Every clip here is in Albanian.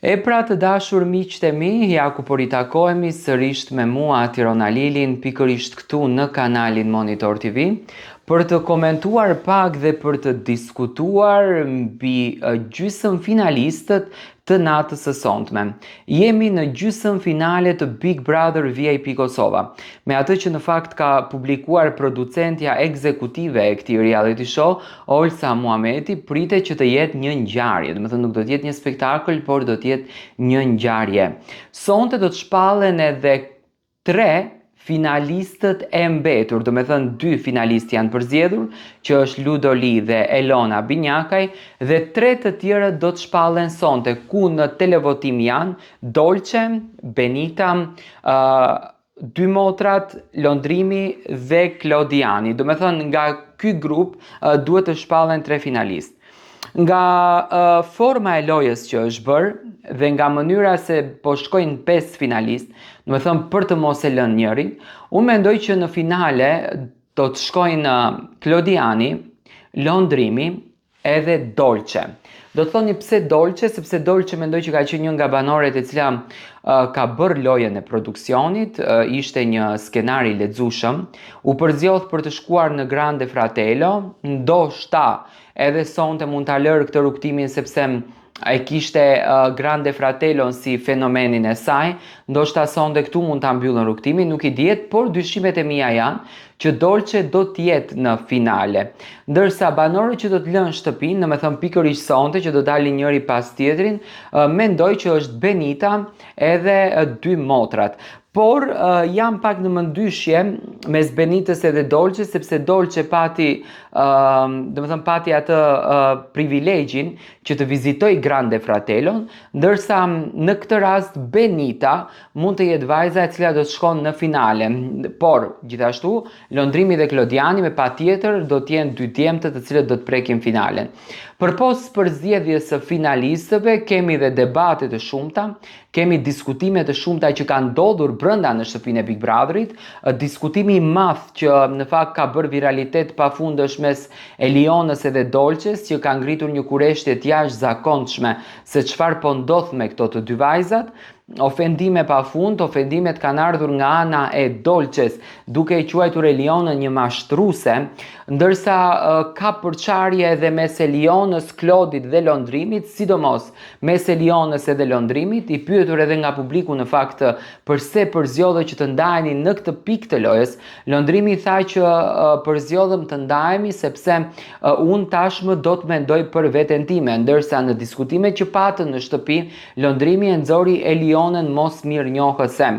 E pra të dashur miqtë e mi, ja ku po ritakohemi sërish me mua Tirona Lilin, pikërisht këtu në kanalin Monitor TV, për të komentuar pak dhe për të diskutuar mbi gjysmë finalistët të natës së sotme. Jemi në gjysmë finale të Big Brother VIP Kosova, me atë që në fakt ka publikuar producentja ekzekutive e këtij reality show, Olsa Muhameti, pritet që të jetë një ngjarje, do të thënë nuk do të jetë një spektakël, por do të jetë një ngjarje. Sonte do të shpallen edhe 3 finalistët e mbetur, do me thënë 2 finalistë janë përzgjedhur, që është Ludoli dhe Elona Binjakaj, dhe 3 të tjerët do të shpallen sonte, ku në televotim janë Dolce, Benita, 2 motrat, Londrimi dhe Klodiani. Do me thënë nga ky grup duhet të shpallen 3 finalistë. Nga forma e lojës që është bërë dhe nga mënyra se po shkojnë 5 finalistë, do me thënë për të mos e lënë njërin, unë mendoj që në finale do të shkojnë Klodiani, Londrimi edhe Dolce. Do të thoni pse Dolce, sepse Dolce mendoj që ka qenë një nga banorët e cila ka bërë lojën e produksionit, ishte një skenar i lexueshëm, u përzjodh për të shkuar në Grande Fratello, ndoshta edhe sonte mund ta lërë këtë rrugtimin sepse e kishte Grande Fratello si fenomenin e saj, ndoshta sonde këtu mund ta mbyllën rrugtimin, nuk i dihet, por dyshimet e mia janë që Dolce do të jetë në finale. Ndërsa banorët që do të lënë shtëpinë, do të thënë pikërisht sonte që do dalin njëri pas tjetrin, mendoj që është Benita edhe 2 motrat. Por jam pak në mendyshje mes Benitës edhe Dolce, sepse Dolce pati, do të thënë pati atë privilegjin që të vizitoj Grande Fratellon, ndërsa në këtë rast Benita mund të jetë vajza e cila do të shkon në finale. Por gjithashtu Londrimi dhe Klodiani me patjetër do të jenë 2 djemtë të cilët do të prekin finalen. Përpos përzgjedhjes së finalistëve, kemi dhe debate të shumta, kemi diskutime të shumta që kanë ndodhur brenda në shtëpinë e Big Brotherit, diskutimi i madh që në fakt ka bërë viralitet pafundësh mes Elionës edhe Dolces, që ka ngritur një kurreshtje të jashtëzakonshme se çfarë po ndodh me këto të 2 vajzat. Ofendime pafund, ofendimet kanë ardhur nga ana e Dolces, duke i quajtur Elionën një mashtruese, ndërsa ka përçarje edhe mes Elionës, Klodit dhe Londrimit, sidomos mes Elionës edhe Londrimit, i pyetur edhe nga publiku në fakt përse përzgjodhe që të ndaheni në këtë pikë të lojës. Londrimi tha që përzgjodhem të ndahemi sepse unë tashmë do të mendoj për veten time, ndërsa në diskutimet që patën në shtëpi, Londrimi e nxori Elionën mos mirënjohëse.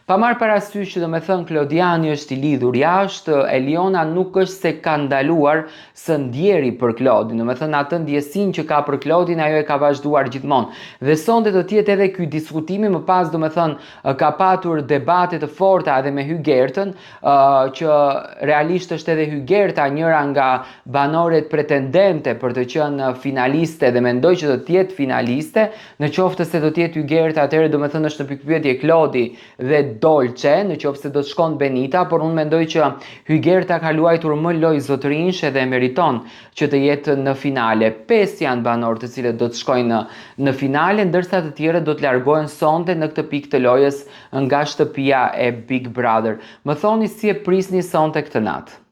Pa marrë parasysh që do me thënë Klodiani është i lidhur jashtë, Eliona nuk është se ka ndaluar së ndjeri për Klodin, do me thënë atë ndjesin që ka për Klodin, ajo e ka vazhduar gjithmonë. Dhe sonte do tjetë edhe ky diskutimi, më pas do me thënë ka patur debate të forta edhe me Hygertën, që realisht është edhe Hygerta njëra nga banoret pretendente për të qenë finaliste dhe mendoj që do tjetë finaliste, në qoftë se do tjetë Hygerta, atëherë do me thënë është në pikpyetje Klodi dhe Dolce, në qoftë se do të shkon Benita, por unë mendoj që Hygerta ka luajtur më lojë zotërinjshe dhe meriton që të jetë në finale. 5 janë banorë të cilët do të shkojnë në finale, ndërsa të tjerët do të largohen sonte në këtë pikë të lojës nga shtëpia e Big Brother. Më thoni si e prisni sonte këtë natë?